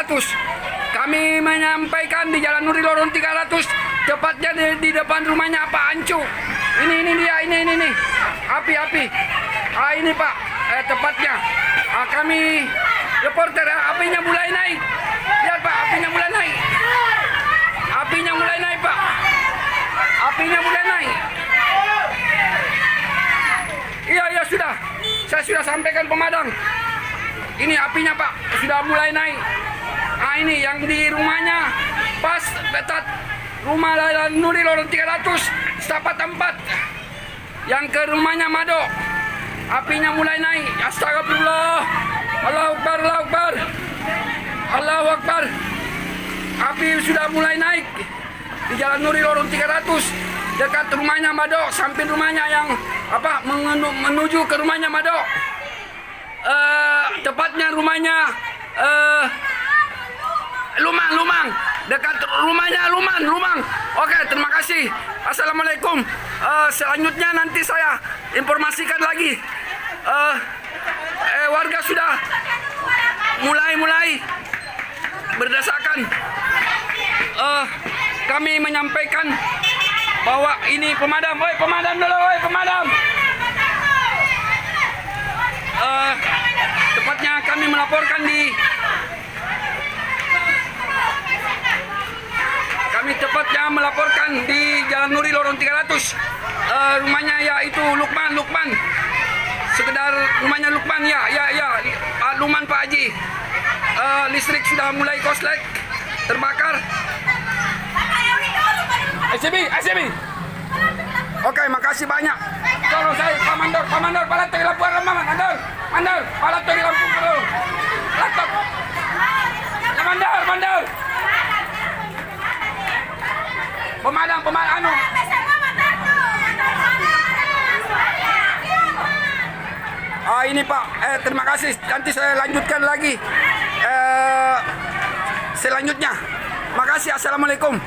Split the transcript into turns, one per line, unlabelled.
300. Kami menyampaikan di Jalan Nuri Lorong 300, tepatnya di depan rumahnya Pak Ancu. Ini dia, ini. Api. Ini Pak, tepatnya. Kami reporter, apinya mulai naik. Lihat Pak, apinya mulai naik. Apinya mulai naik Pak. Apinya mulai naik. Iya sudah. Saya sudah sampaikan pemadam. Ini apinya Pak, sudah mulai naik. Ini yang di rumahnya pas dekat rumah Nuri Lorong 300 setapak tempat. Yang ke rumahnya Mado, apinya mulai naik. Astagfirullah. Allahu Akbar, Allahu Akbar. Allahu Akbar. Api sudah mulai naik di Jalan Nuri Lorong 300 dekat rumahnya Mado, samping rumahnya yang menuju ke rumahnya Mado. Tepatnya rumahnya Lumang, dekat rumahnya Lumang. Oke, terima kasih. Assalamualaikum. Selanjutnya nanti saya informasikan lagi. Warga sudah mulai berdasarkan kami menyampaikan bahwa ini pemadam. Pemadam dulu, pemadam. Tepatnya kami melaporkan di Jalan Nuri Lorong 300. Rumahnya yaitu Lukman. Sekedar rumahnya Lukman ya. Lukman Pak Haji. Listrik sudah mulai koslek, terbakar. SCB. Oke, makasih banyak. Tolong saya, Pak Mandor, palat dari laporan Mandor, palat dari Lampung dulu. Laptop. Mandor. Pemadam, anu. Ini Pak, terima kasih. Nanti saya lanjutkan lagi selanjutnya. Makasih, assalamualaikum.